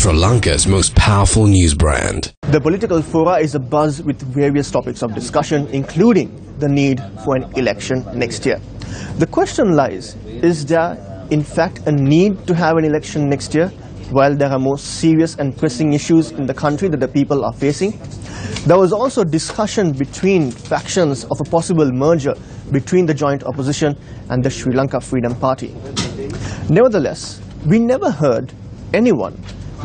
Sri Lanka's most powerful news brand. The political fora is abuzz with various topics of discussion, including the need for an election next year. The question lies, is there in fact a need to have an election next year while there are more serious and pressing issues in the country that the people are facing? There was also discussion between factions of a possible merger between the joint opposition and the Sri Lanka Freedom Party. Nevertheless, we never heard anyone,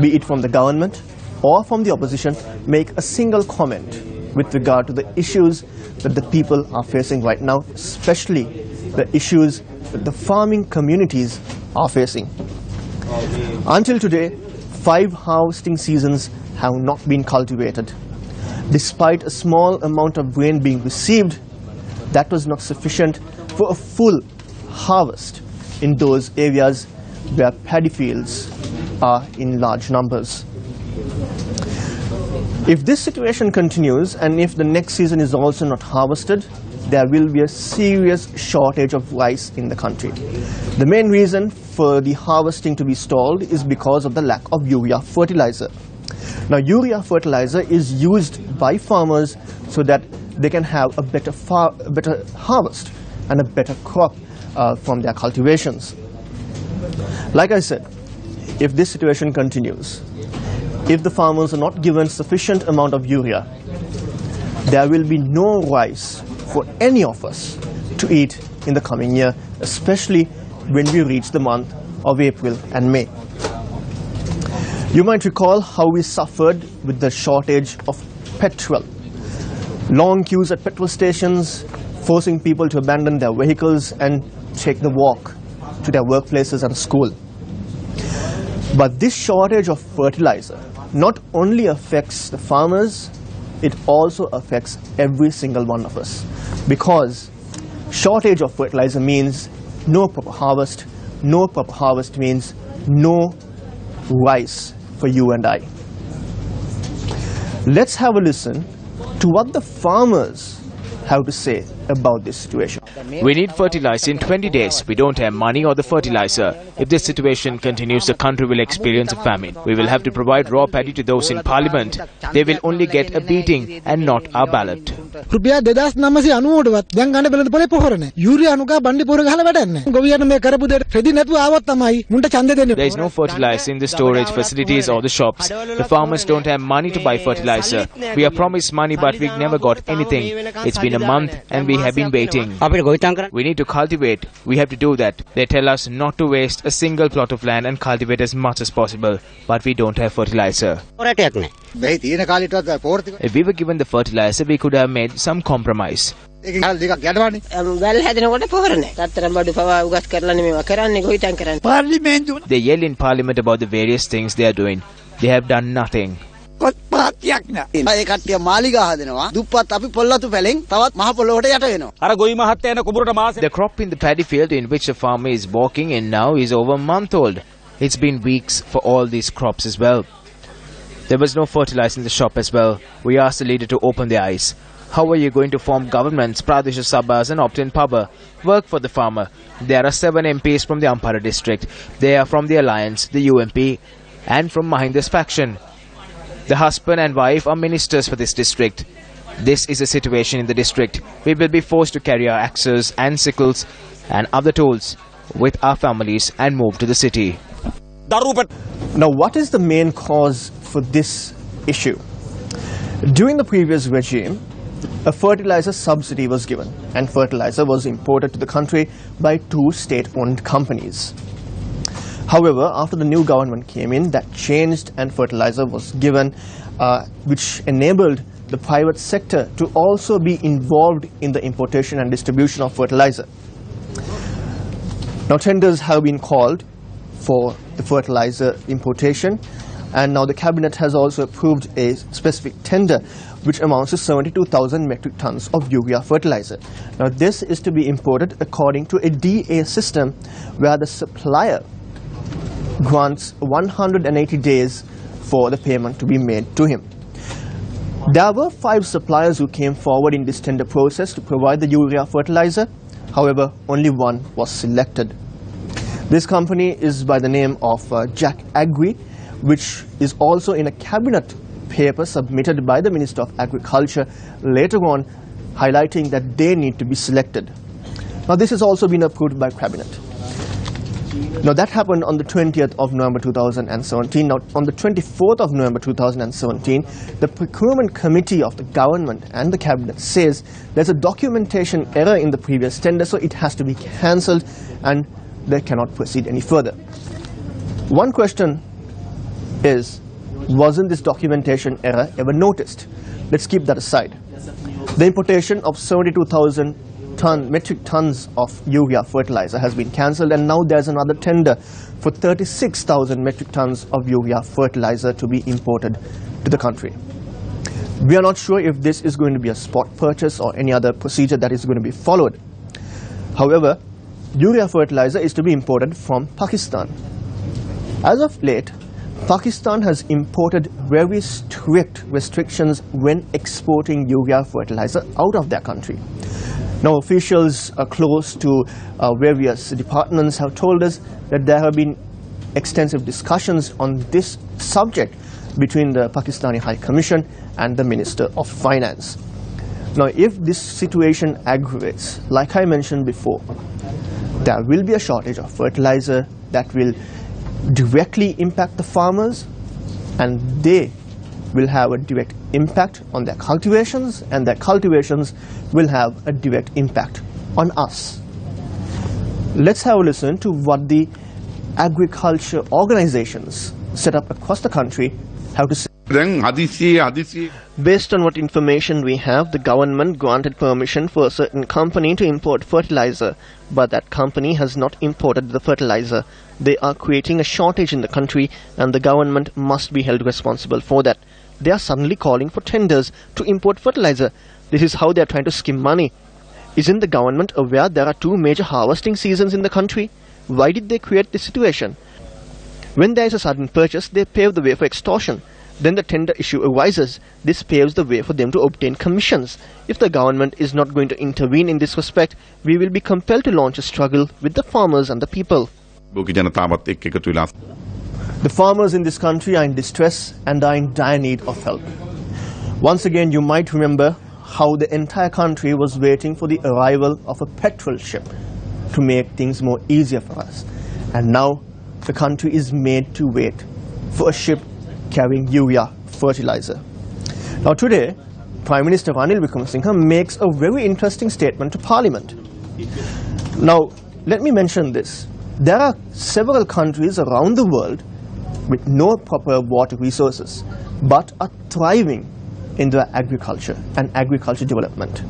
be it from the government or from the opposition, make a single comment with regard to the issues that the people are facing right now, especially the issues that the farming communities are facing. Until today, 5 harvesting seasons have not been cultivated. Despite a small amount of grain being received, that was not sufficient for a full harvest in those areas where paddy fields are in large numbers. If this situation continues and if the next season is also not harvested, there will be a serious shortage of rice in the country. The main reason for the harvesting to be stalled is because of the lack of urea fertilizer. Now, urea fertilizer is used by farmers so that they can have a better harvest and a better crop from their cultivations. Like I said, if this situation continues, if the farmers are not given sufficient amount of urea, there will be no rice for any of us to eat in the coming year, especially when we reach the month of April and May. You might recall how we suffered with the shortage of petrol. Long queues at petrol stations, forcing people to abandon their vehicles and take the walk to their workplaces and school. But this shortage of fertilizer not only affects the farmers, it also affects every single one of us. Because shortage of fertilizer means no proper harvest. No proper harvest means no rice for you and I. Let's have a listen to what the farmers have to say about this situation. We need fertilizer in 20 days. We don't have money or the fertilizer. If this situation continues, the country will experience a famine. We will have to provide raw paddy to those in parliament. They will only get a beating and not our ballot. There is no fertilizer in the storage facilities or the shops. The farmers don't have money to buy fertilizer. We are promised money, but we never got anything. It's been a month and we have been waiting. We need to cultivate. We have to do that. They tell us not to waste a single plot of land and cultivate as much as possible, but we don't have fertilizer. If we were given the fertilizer, we could have made some compromise. They yell in parliament about the various things they are doing. They have done nothing. The crop in the paddy field in which the farmer is walking in now is over a month old. It's been weeks for all these crops as well. There was no fertilizer in the shop as well. We asked the leader to open their eyes. How are you going to form governments, Pradesh Sabhas and obtain power? Work for the farmer. There are 7 MPs from the Ampara district. They are from the Alliance, the UMP and from Mahinda's faction. The husband and wife are ministers for this district. This is a situation in the district. We will be forced to carry our axes and sickles and other tools with our families and move to the city. Now, what is the main cause for this issue? During the previous regime, a fertilizer subsidy was given, and fertilizer was imported to the country by 2 state-owned companies. However, after the new government came in, that changed and fertilizer was given, which enabled the private sector to also be involved in the importation and distribution of fertilizer. Now, tenders have been called for the fertilizer importation, and now the cabinet has also approved a specific tender which amounts to 72,000 metric tons of urea fertilizer. Now, this is to be imported according to a DA system where the supplier grants 180 days for the payment to be made to him. There were 5 suppliers who came forward in this tender process to provide the urea fertilizer. However, only one was selected. This company is by the name of Jack Agri, which is also in a cabinet paper submitted by the Minister of Agriculture later on, highlighting that they need to be selected. Now this has also been approved by Cabinet. Now that happened on the 20th of November 2017. Now on the 24th of November 2017, the Procurement Committee of the Government and the Cabinet says there's a documentation error in the previous tender, so it has to be cancelled and they cannot proceed any further. One question is, wasn't this documentation error ever noticed? Let's keep that aside. The importation of 72,000 metric tons of urea fertilizer has been cancelled, and now there's another tender for 36,000 metric tons of urea fertilizer to be imported to the country. We are not sure if this is going to be a spot purchase or any other procedure that is going to be followed. However, urea fertilizer is to be imported from Pakistan. As of late, Pakistan has imported very strict restrictions when exporting urea fertilizer out of their country. Now, officials close to various departments have told us that there have been extensive discussions on this subject between the Pakistani High Commission and the Minister of Finance. Now, if this situation aggravates, like I mentioned before, there will be a shortage of fertilizer that will directly impact the farmers, and they will have a direct impact on their cultivations, and their cultivations will have a direct impact on us. Let's have a listen to what the agriculture organizations set up across the country have to say. Based on what information we have, the government granted permission for a certain company to import fertilizer, but that company has not imported the fertilizer. They are creating a shortage in the country, and the government must be held responsible for that. They are suddenly calling for tenders to import fertilizer. This is how they are trying to skim money. Isn't the government aware there are two major harvesting seasons in the country? Why did they create this situation? When there is a sudden purchase, they pave the way for extortion. Then the tender issue arises. This paves the way for them to obtain commissions. If the government is not going to intervene in this respect, we will be compelled to launch a struggle with the farmers and the people. The farmers in this country are in distress and are in dire need of help. Once again, you might remember how the entire country was waiting for the arrival of a petrol ship to make things more easier for us. And now the country is made to wait for a ship carrying urea fertilizer. Now today, Prime Minister Ranil Wickremesinghe makes a very interesting statement to Parliament. Now, let me mention this. There are several countries around the world with no proper water resources, but are thriving in their agriculture and agriculture development.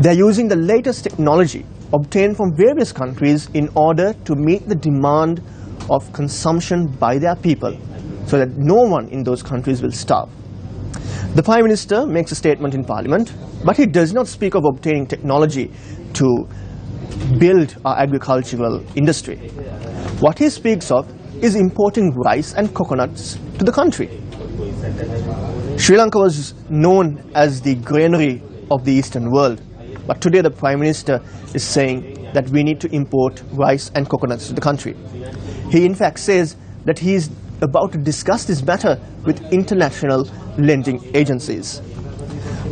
They are using the latest technology obtained from various countries in order to meet the demand of consumption by their people, so that no one in those countries will starve. The Prime Minister makes a statement in Parliament, but he does not speak of obtaining technology to build our agricultural industry. What he speaks of is importing rice and coconuts to the country. Sri Lanka was known as the granary of the Eastern world, but today the Prime Minister is saying that we need to import rice and coconuts to the country. He in fact says that he is about to discuss this matter with international lending agencies.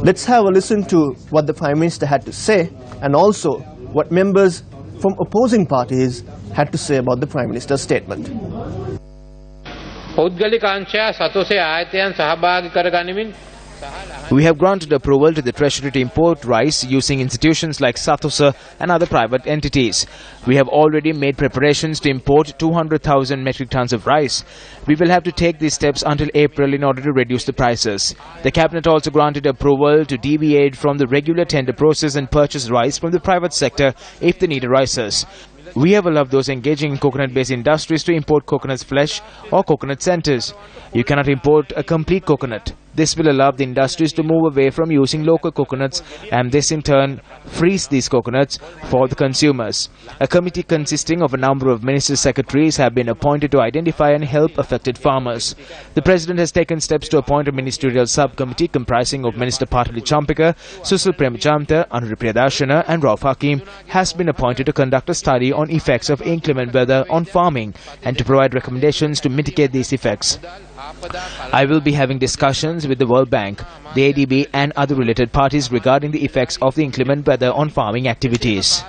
Let's have a listen to what the Prime Minister had to say, and also what members from opposing parties had to say about the Prime Minister's statement. We have granted approval to the Treasury to import rice using institutions like Satusa and other private entities. We have already made preparations to import 200,000 metric tons of rice. We will have to take these steps until April in order to reduce the prices. The Cabinet also granted approval to deviate from the regular tender process and purchase rice from the private sector if the need arises. We have allowed those engaging in coconut-based industries to import coconut flesh or coconut centers. You cannot import a complete coconut. This will allow the industries to move away from using local coconuts, and this in turn frees these coconuts for the consumers. A committee consisting of a number of ministers' secretaries have been appointed to identify and help affected farmers. The President has taken steps to appoint a ministerial subcommittee comprising of Minister Patali Champika, Susil Premachanta, Anuri Priyadarshana and Rauf Hakim has been appointed to conduct a study on effects of inclement weather on farming and to provide recommendations to mitigate these effects. I will be having discussions with the World Bank, the ADB and other related parties regarding the effects of the inclement weather on farming activities.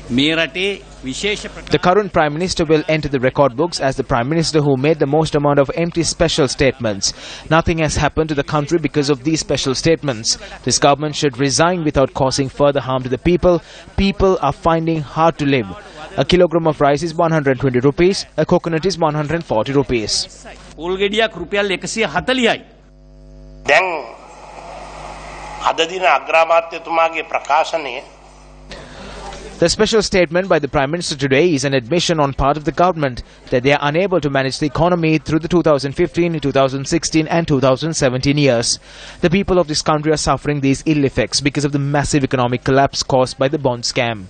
The current Prime Minister will enter the record books as the Prime Minister who made the most amount of empty special statements. Nothing has happened to the country because of these special statements. This government should resign without causing further harm to the people. People are finding hard to live. A kilogram of rice is 120 rupees, a coconut is 140 rupees. The special statement by the Prime Minister today is an admission on part of the government that they are unable to manage the economy through the 2015, 2016 and 2017 years. The people of this country are suffering these ill effects because of the massive economic collapse caused by the bond scam.